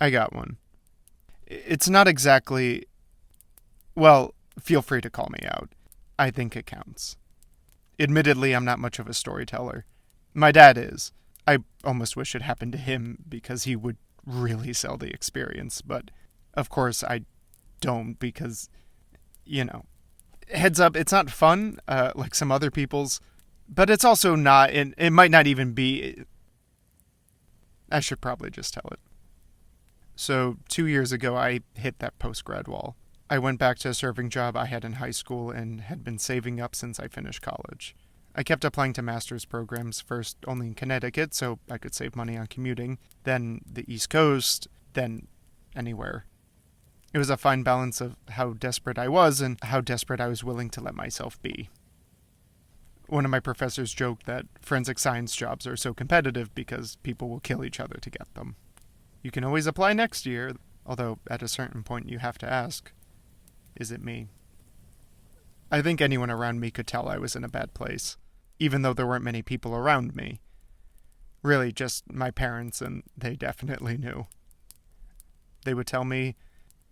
I got one. It's not exactly... Well, feel free to call me out. I think it counts. Admittedly, I'm not much of a storyteller. My dad is. I almost wish it happened to him because he would really sell the experience, but of course I don't because, heads up, it's not fun like some other people's, but it's also not, it might not even be, I should probably just tell it. So 2 years ago, I hit that post-grad wall. I went back to a serving job I had in high school and had been saving up since I finished college. I kept applying to master's programs, first only in Connecticut so I could save money on commuting, then the East Coast, then anywhere. It was a fine balance of how desperate I was and how desperate I was willing to let myself be. One of my professors joked that forensic science jobs are so competitive because people will kill each other to get them. You can always apply next year, although at a certain point you have to ask, is it me? I think anyone around me could tell I was in a bad place, even though there weren't many people around me. Really, just my parents, and they definitely knew. They would tell me,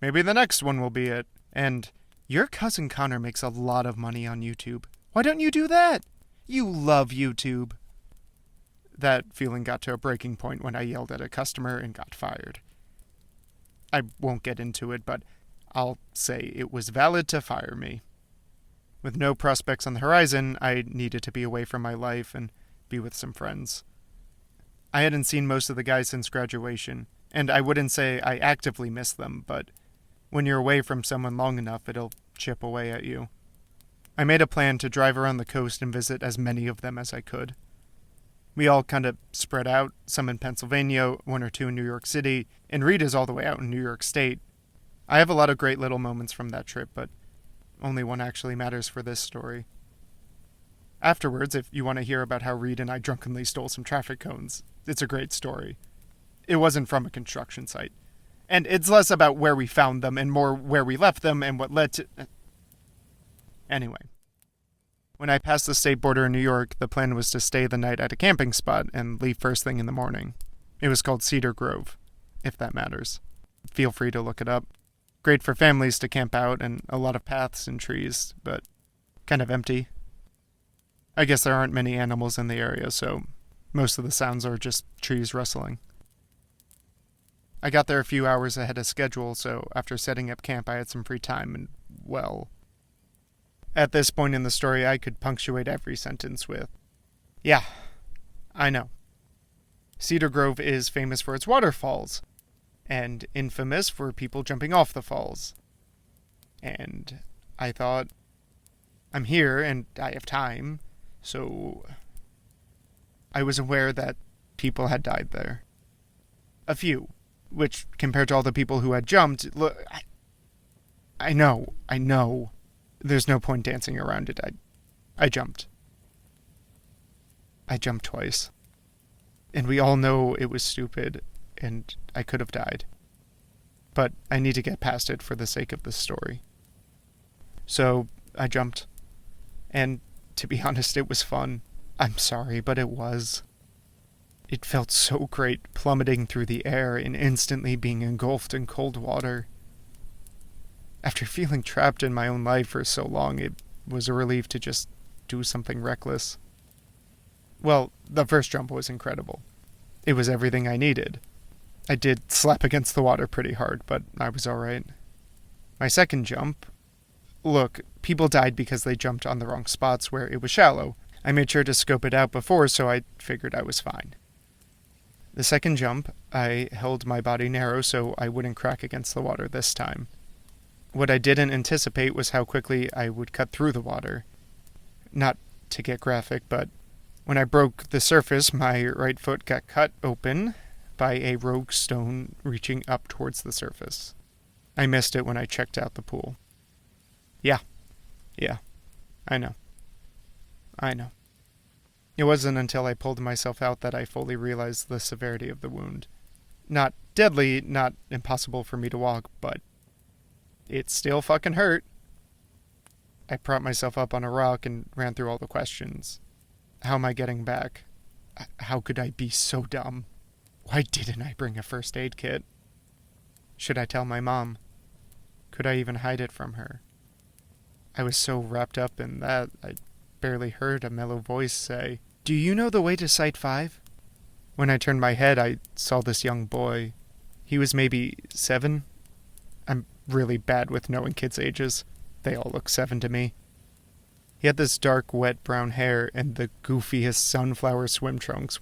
maybe the next one will be it, and your cousin Connor makes a lot of money on YouTube. Why don't you do that? You love YouTube. That feeling got to a breaking point when I yelled at a customer and got fired. I won't get into it, but I'll say it was valid to fire me. With no prospects on the horizon, I needed to be away from my life and be with some friends. I hadn't seen most of the guys since graduation, and I wouldn't say I actively miss them, but when you're away from someone long enough, it'll chip away at you. I made a plan to drive around the coast and visit as many of them as I could. We all kind of spread out, some in Pennsylvania, one or two in New York City, and Rita's all the way out in New York State. I have a lot of great little moments from that trip, but only one actually matters for this story. Afterwards, if you want to hear about how Reed and I drunkenly stole some traffic cones, it's a great story. It wasn't from a construction site. And it's less about where we found them and more where we left them and what led to... Anyway. When I passed the state border in New York, the plan was to stay the night at a camping spot and leave first thing in the morning. It was called Cedar Grove, if that matters. Feel free to look it up. Great for families to camp out and a lot of paths and trees, but kind of empty. I guess there aren't many animals in the area, so most of the sounds are just trees rustling. I got there a few hours ahead of schedule, so after setting up camp I had some free time and, well... At this point in the story I could punctuate every sentence with, yeah, I know. Cedar Grove is famous for its waterfalls, and infamous for people jumping off the falls. And I thought, I'm here and I have time, so I was aware that people had died there. A few, which compared to all the people who had jumped, look, I know. There's no point dancing around it. I jumped. I jumped twice. And we all know it was stupid, and I could have died. But I need to get past it for the sake of this story. So, I jumped. And, to be honest, it was fun. I'm sorry, but it was. It felt so great plummeting through the air and instantly being engulfed in cold water. After feeling trapped in my own life for so long, it was a relief to just do something reckless. Well, the first jump was incredible. It was everything I needed. I did slap against the water pretty hard, but I was alright. My second jump... Look, people died because they jumped on the wrong spots where it was shallow. I made sure to scope it out before, so I figured I was fine. The second jump, I held my body narrow so I wouldn't crack against the water this time. What I didn't anticipate was how quickly I would cut through the water. Not to get graphic, but when I broke the surface, my right foot got cut open by a rogue stone reaching up towards the surface. I missed it when I checked out the pool. Yeah, I know. It wasn't until I pulled myself out that I fully realized the severity of the wound. Not deadly, not impossible for me to walk, but it still fucking hurt. I propped myself up on a rock and ran through all the questions. How am I getting back? How could I be so dumb? Why didn't I bring a first aid kit? Should I tell my mom? Could I even hide it from her? I was so wrapped up in that, I barely heard a mellow voice say, "Do you know the way to Site 5? When I turned my head, I saw this young boy. He was maybe 7. I'm really bad with knowing kids' ages. They all look 7 to me. He had this dark, wet brown hair and the goofiest sunflower swim trunks.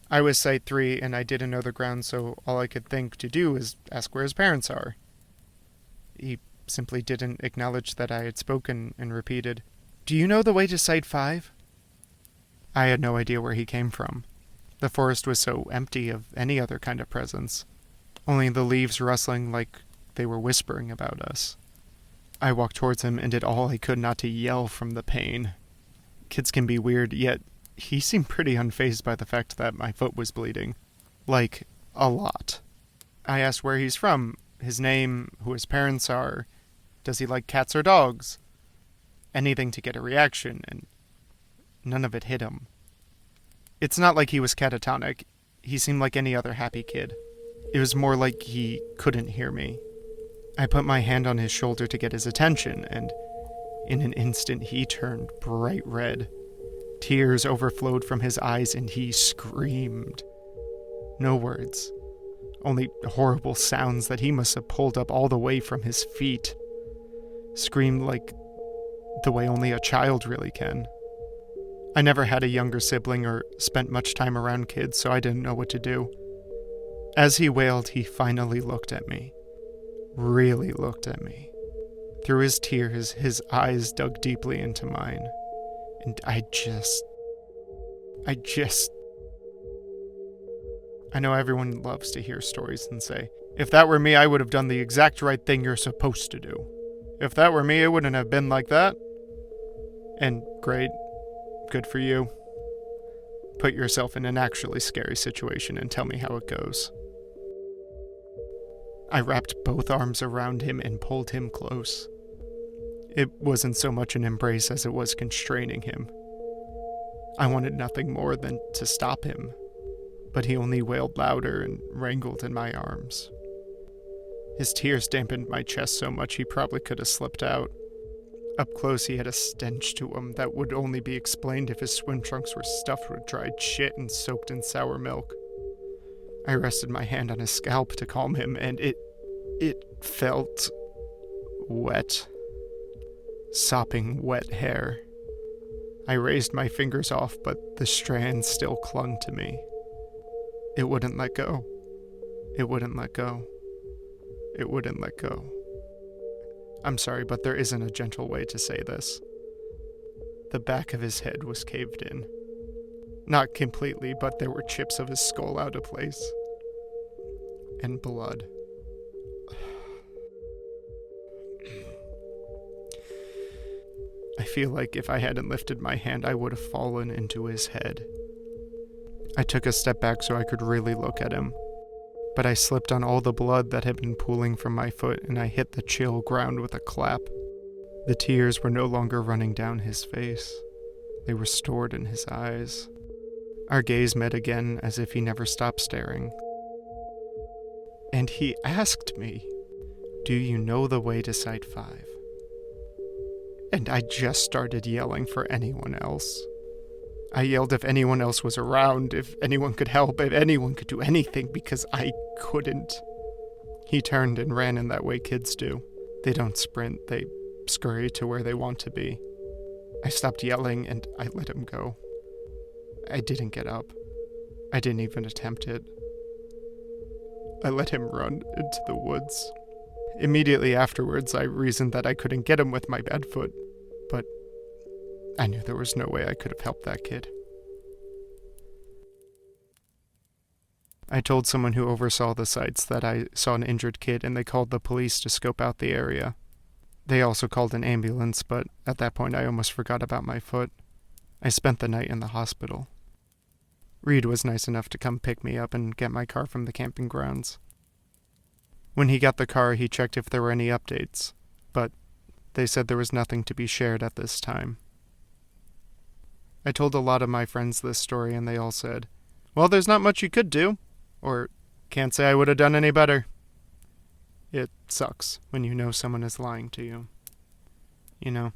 I was Site 3 and I didn't know the ground, so all I could think to do was ask where his parents are. He simply didn't acknowledge that I had spoken and repeated, "Do you know the way to Site 5? I had no idea where he came from. The forest was so empty of any other kind of presence, only the leaves rustling like they were whispering about us. I walked towards him and did all I could not to yell from the pain. Kids can be weird, yet he seemed pretty unfazed by the fact that my foot was bleeding. Like, a lot. I asked where he's from, his name, who his parents are, does he like cats or dogs? Anything to get a reaction, and none of it hit him. It's not like he was catatonic. He seemed like any other happy kid. It was more like he couldn't hear me. I put my hand on his shoulder to get his attention, and in an instant he turned bright red. Tears overflowed from his eyes, and he screamed. No words. Only horrible sounds that he must have pulled up all the way from his feet. Screamed like the way only a child really can. I never had a younger sibling or spent much time around kids, so I didn't know what to do. As he wailed, he finally looked at me. Really looked at me. Through his tears, his eyes dug deeply into mine. And I know everyone loves to hear stories and say, "If that were me, I would have done the exact right thing you're supposed to do. If that were me, it wouldn't have been like that." And great. Good for you. Put yourself in an actually scary situation and tell me how it goes. I wrapped both arms around him and pulled him close. It wasn't so much an embrace as it was constraining him. I wanted nothing more than to stop him, but he only wailed louder and wrangled in my arms. His tears dampened my chest so much he probably could have slipped out. Up close, he had a stench to him that would only be explained if his swim trunks were stuffed with dried shit and soaked in sour milk. I rested my hand on his scalp to calm him, and it felt wet. Sopping wet hair. I raised my fingers off, but the strands still clung to me. It wouldn't let go. It wouldn't let go. It wouldn't let go. I'm sorry, but there isn't a gentle way to say this. The back of his head was caved in. Not completely, but there were chips of his skull out of place. And blood. I feel like if I hadn't lifted my hand, I would have fallen into his head. I took a step back so I could really look at him, but I slipped on all the blood that had been pooling from my foot, and I hit the chill ground with a clap. The tears were no longer running down his face. They were stored in his eyes. Our gaze met again as if he never stopped staring. And he asked me, "Do you know the way to Site 5? And I just started yelling for anyone else. I yelled if anyone else was around, if anyone could help, if anyone could do anything, because I couldn't. He turned and ran in that way kids do. They don't sprint, they scurry to where they want to be. I stopped yelling and I let him go. I didn't get up. I didn't even attempt it. I let him run into the woods. Immediately afterwards, I reasoned that I couldn't get him with my bad foot, but I knew there was no way I could have helped that kid. I told someone who oversaw the sites that I saw an injured kid, and they called the police to scope out the area. They also called an ambulance, but at that point I almost forgot about my foot. I spent the night in the hospital. Reed was nice enough to come pick me up and get my car from the camping grounds. When he got the car, he checked if there were any updates, but they said there was nothing to be shared at this time. I told a lot of my friends this story, and they all said, "Well, there's not much you could do," or "Can't say I would have done any better." It sucks when you know someone is lying to you. You know?